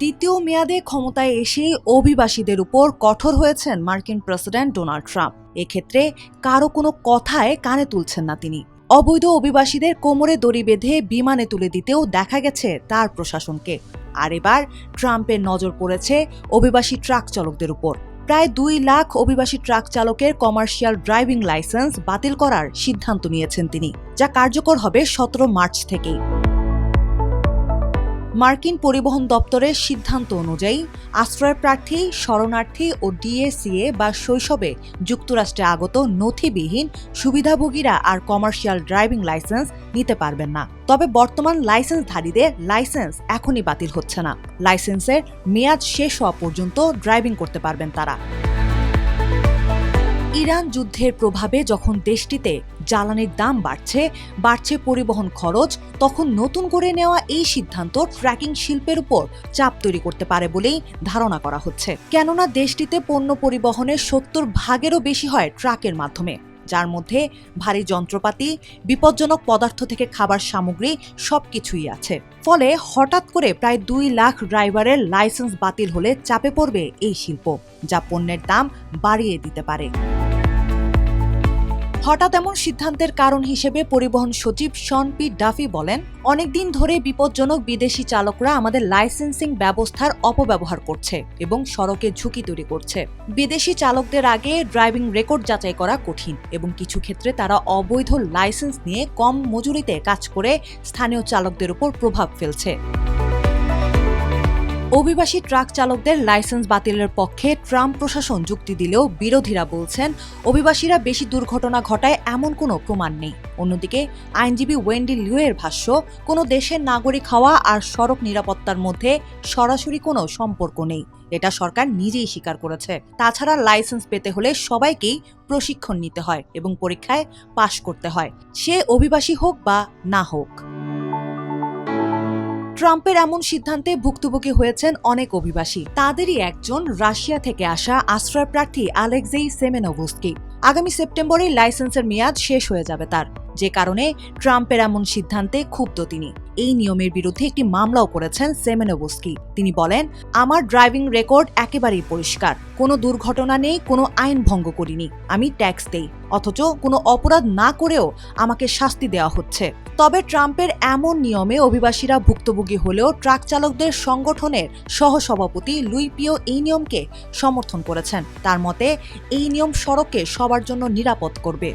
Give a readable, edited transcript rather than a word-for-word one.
দ্বিতীয় মেয়াদে ক্ষমতায় এসেই অভিবাসীদের উপর কঠোর হয়েছেন মার্কিন প্রেসিডেন্ট ডোনাল্ড ট্রাম্প। এক্ষেত্রে কারো কোনো কথায় কানে তুলছেন না তিনি। অবৈধ অভিবাসীদের কোমরে দড়ি বেঁধে বিমানে তুলে দিতেও দেখা গেছে তার প্রশাসনকে। আর এবার ট্রাম্পের নজর পড়েছে অভিবাসী ট্রাক চালকদের উপর। প্রায় 2 লাখ অভিবাসী ট্রাক চালকের কমার্শিয়াল ড্রাইভিং লাইসেন্স বাতিল করার সিদ্ধান্ত নিয়েছেন তিনি, যা কার্যকর হবে 17 মার্চ থেকেই। মার্কিন পরিবহন দপ্তরের সিদ্ধান্ত অনুযায়ী আশ্রয়প্রার্থী, শরণার্থী ও ডিএসিএ বা শৈশবে যুক্তরাষ্ট্রে আগত নথিবিহীন সুবিধাভোগীরা আর কমার্শিয়াল ড্রাইভিং লাইসেন্স নিতে পারবেন না। তবে বর্তমান লাইসেন্সধারীদের লাইসেন্স এখনই বাতিল হচ্ছে না। লাইসেন্সের মেয়াদ শেষ হওয়া পর্যন্ত ড্রাইভিং করতে পারবেন তারা। ইরান যুদ্ধের প্রভাবে যখন দেশটিতে জ্বালানির দাম বাড়ছে পরিবহন খরচ, তখন নতুন করে নেওয়া এই সিদ্ধান্ত ট্র্যাকিং শিল্পের উপর চাপ তৈরি করতে পারে বলেই ধারণা করা হচ্ছে। কেননা দেশটিতে পণ্য পরিবহনের 70% বেশি হয় ট্রাকের মাধ্যমে, যার মধ্যে ভারী যন্ত্রপাতি, বিপজ্জনক পদার্থ থেকে খাবার সামগ্রী সবকিছুই আছে। ফলে হঠাৎ করে প্রায় 2 লাখ ড্রাইভারের লাইসেন্স বাতিল হলে চাপে পড়বে এই শিল্প, যা পণ্যের দাম বাড়িয়ে দিতে পারে। হঠাৎ এমন সিদ্ধান্তের কারণ হিসেবে পরিবহন সচিব শন পি ডাফি বলেন, অনেকদিন ধরে বিপজ্জনক বিদেশি চালকরা আমাদের লাইসেন্সিং ব্যবস্থার অপব্যবহার করছে এবং সড়কে ঝুঁকি তৈরি করছে। বিদেশি চালকদের আগে ড্রাইভিং রেকর্ড যাচাই করা কঠিন এবং কিছু ক্ষেত্রে তারা অবৈধ লাইসেন্স নিয়ে কম মজুরিতে কাজ করে স্থানীয় চালকদের উপর প্রভাব ফেলছে। অভিবাসী ট্রাক চালকদের লাইসেন্স বাতিলের পক্ষে ট্রাম্প প্রশাসন যুক্তি দিলেও বিরোধীরা বলছেন, অভিবাসীরা বেশি দুর্ঘটনা ঘটায় এমন কোনো প্রমাণ নেই। অন্যদিকে আইনজীবী ওয়েন্ডি লিউয়ের ভাষ্য, কোনো দেশের নাগরিক হওয়া আর সড়ক নিরাপত্তার মধ্যে সরাসরি কোনো সম্পর্ক নেই। এটা সরকার নিজেই স্বীকার করেছে। তাছাড়া লাইসেন্স পেতে হলে সবাইকেই প্রশিক্ষণ নিতে হয় এবং পরীক্ষায় পাশ করতে হয়, সে অভিবাসী হোক বা না হোক। ট্রাম্পের এমন সিদ্ধান্তে ভুক্তভোগী হয়েছেন অনেক অভিবাসী। তাদেরই একজন রাশিয়া থেকে আসা আশ্রয়প্রার্থী আলেক্সেই সেমেনোভস্কি। আগামী সেপ্টেম্বরে লাইসেন্সের মেয়াদ শেষ হয়ে যাবে তার, যে কারণে ট্রাম্পের এমন সিদ্ধান্তে ক্ষুব্ধ তিনি। এই নিয়মের বিরুদ্ধে একটি মামলাও করেছেন সেমেনোভস্কি। তিনি বলেন, আমার ড্রাইভিং রেকর্ড একেবারেই পরিষ্কার, কোনো দুর্ঘটনা নেই, কোনো আইন ভঙ্গ করিনি, আমি ট্যাক্স দেই, অথচ কোনো অপরাধ না করেও আমাকে শাস্তি দেওয়া হচ্ছে। তবে ট্রাম্পের এমন নিয়মে অভিবাসীরা ভুক্তভোগী হলেও ট্রাক চালকদের সংগঠনের সহসভাপতি লুই পিও এই নিয়মকে সমর্থন করেছেন। তার মতে, এই নিয়ম সড়ককে সবার জন্য নিরাপদ করবে।